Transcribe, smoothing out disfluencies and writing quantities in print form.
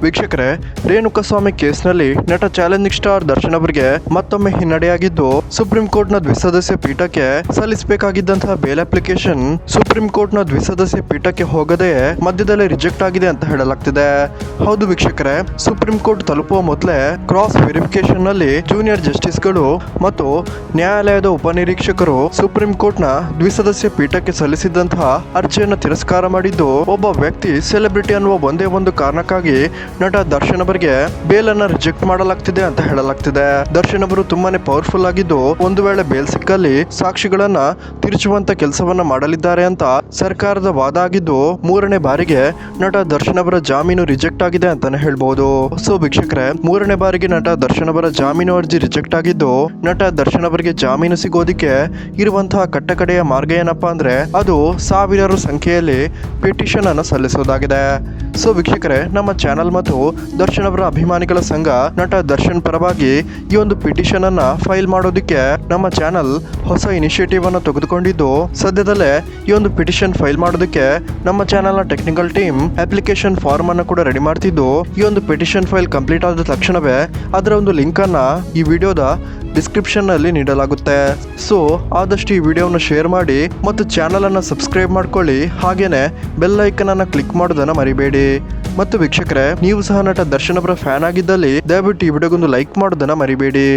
ವೀಕ್ಷಕರೇ, ರೇಣುಕಾಸ್ವಾಮಿ ಕೇಸ್ನಲ್ಲಿ ನಟ ಚಾಲೆಂಜಿಂಗ್ ಸ್ಟಾರ್ ದರ್ಶನ್ ಅವರಿಗೆ ಮತ್ತೊಮ್ಮೆ ಹಿನ್ನಡೆಯಾಗಿದ್ದು, ಸುಪ್ರೀಂ ಕೋರ್ಟ್ನ ದ್ವಿಸದಸ್ಯ ಪೀಠಕ್ಕೆ ಸಲ್ಲಿಸಬೇಕಾಗಿದ್ದಂತಹ ಬೇಲ್ ಅಪ್ಲಿಕೇಶನ್ ಸುಪ್ರೀಂ ಕೋರ್ಟ್ನ ದ್ವಿಸದಸ್ಯ ಪೀಠಕ್ಕೆ ಹೋಗದೆ ಮಧ್ಯದಲ್ಲೇ ರಿಜೆಕ್ಟ್ ಆಗಿದೆ ಅಂತ ಹೇಳಲಾಗ್ತಿದೆ. ಹೌದು ವೀಕ್ಷಕರೇ, ಸುಪ್ರೀಂ ಕೋರ್ಟ್ ತಲುಪುವ ಮೊದಲೇ ಕ್ರಾಸ್ ವೆರಿಫಿಕೇಶನ್ ನಲ್ಲಿ ಜೂನಿಯರ್ ಜಸ್ಟಿಸ್ಗಳು ಮತ್ತು ನ್ಯಾಯಾಲಯದ ಉಪನಿರೀಕ್ಷಕರು ಸುಪ್ರೀಂ ಕೋರ್ಟ್ನ ದ್ವಿಸದಸ್ಯ ಪೀಠಕ್ಕೆ ಸಲ್ಲಿಸಿದಂತಹ ಅರ್ಜಿಯನ್ನು ತಿರಸ್ಕಾರ ಮಾಡಿದ್ದು, ಒಬ್ಬ ವ್ಯಕ್ತಿ ಸೆಲೆಬ್ರಿಟಿ ಅನ್ನುವ ಒಂದೇ ಒಂದು ಕಾರಣಕ್ಕಾಗಿ ನಟ ದರ್ಶನ್ ಅವರಿಗೆ ಬೇಲ್ ಅನ್ನ ರಿಜೆಕ್ಟ್ ಮಾಡಲಾಗ್ತಿದೆ ಅಂತ ಹೇಳಲಾಗ್ತಿದೆ. ದರ್ಶನ್ ಅವರು ತುಂಬಾನೇ ಪವರ್ಫುಲ್ ಆಗಿದ್ದು, ಒಂದು ವೇಳೆ ಬೇಲ್ ಸಿಕ್ಕಲ್ಲಿ ಸಾಕ್ಷಿಗಳನ್ನ ತಿರುಚುವಂತ ಕೆಲಸವನ್ನ ಮಾಡಲಿದ್ದಾರೆ ಅಂತ ಸರ್ಕಾರದ ವಾದ ಆಗಿದ್ದು, ಮೂರನೇ ಬಾರಿಗೆ ನಟ ದರ್ಶನ್ ಅವರ ಜಾಮೀನು ರಿಜೆಕ್ಟ್ ಆಗಿದೆ ಅಂತಾನೆ ಹೇಳ್ಬಹುದು. ಸೊ ವೀಕ್ಷಕರೇ, ಮೂರನೇ ಬಾರಿಗೆ ನಟ ದರ್ಶನ್ ಅವರ ಜಾಮೀನು ಅರ್ಜಿ ರಿಜೆಕ್ಟ್ ಆಗಿದ್ದು, ನಟ ದರ್ಶನ್ ಅವರಿಗೆ ಜಾಮೀನು ಸಿಗೋದಿಕ್ಕೆ ಇರುವಂತಹ ಕಟ್ಟಕಡೆಯ ಮಾರ್ಗ ಏನಪ್ಪಾ ಅಂದ್ರೆ ಅದು ಸಾವಿರಾರು ಸಂಖ್ಯೆಯಲ್ಲಿ ಪಿಟಿಷನ್ ಅನ್ನು ಸಲ್ಲಿಸೋದಾಗಿದೆ. ಸೊ ವೀಕ್ಷಕರೇ, ನಮ್ಮ ಚಾನಲ್ ಮತ್ತು ದರ್ಶನ್ ಅವರ ಅಭಿಮಾನಿಗಳ ಸಂಘ ನಟ ದರ್ಶನ್ ಪರವಾಗಿ ಈ ಒಂದು ಪಿಟಿಷನ್ ಅನ್ನ ಫೈಲ್ ಮಾಡೋದಕ್ಕೆ ನಮ್ಮ ಚಾನಲ್ ಹೊಸ ಇನಿಷಿಯೇಟಿವ್ ಅನ್ನು ತೆಗೆದುಕೊಂಡಿದ್ದು, ಸದ್ಯದಲ್ಲೇ ಈ ಒಂದು ಪಿಟಿಷನ್ ಫೈಲ್ ಮಾಡೋದಕ್ಕೆ ನಮ್ಮ ಚಾನಲ್ ನ ಟೆಕ್ನಿಕಲ್ ಟೀಮ್ ಅಪ್ಲಿಕೇಶನ್ ಫಾರ್ಮ್ ಅನ್ನು ಕೂಡ ರೆಡಿ ಮಾಡ್ತಿದ್ದು, ಈ ಒಂದು ಪಿಟಿಷನ್ ಫೈಲ್ ಕಂಪ್ಲೀಟ್ ಆದ ತಕ್ಷಣವೇ ಅದರ ಒಂದು ಲಿಂಕ್ ಅನ್ನ ಈ ವಿಡಿಯೋದ ಡಿಸ್ಕ್ರಿಪ್ಷನ್ ನಲ್ಲಿ ನೀಡಲಾಗುತ್ತೆ. ಸೊ ಆದಷ್ಟು ಈ ವಿಡಿಯೋವನ್ನು ಶೇರ್ ಮಾಡಿ ಮತ್ತು ಚಾನಲ್ ಅನ್ನು ಸಬ್ಸ್ಕ್ರೈಬ್ ಮಾಡ್ಕೊಳ್ಳಿ. ಹಾಗೇನೆ ಬೆಲ್ ಐಕನ್ ಅನ್ನು ಕ್ಲಿಕ್ ಮಾಡೋದನ್ನ ಮರಿಬೇಡಿ. ಮತ್ತು ವೀಕ್ಷಕರೇ, ನೀವು ಸಹ ನಟ ದರ್ಶನ್ ಅವರ ಫ್ಯಾನ್ ಆಗಿದ್ದಲ್ಲಿ ದಯವಿಟ್ಟು ಈ ವಿಡಿಯೋಗೊಂದು ಲೈಕ್ ಮಾಡೋದನ್ನ ಮರಿಬೇಡಿ.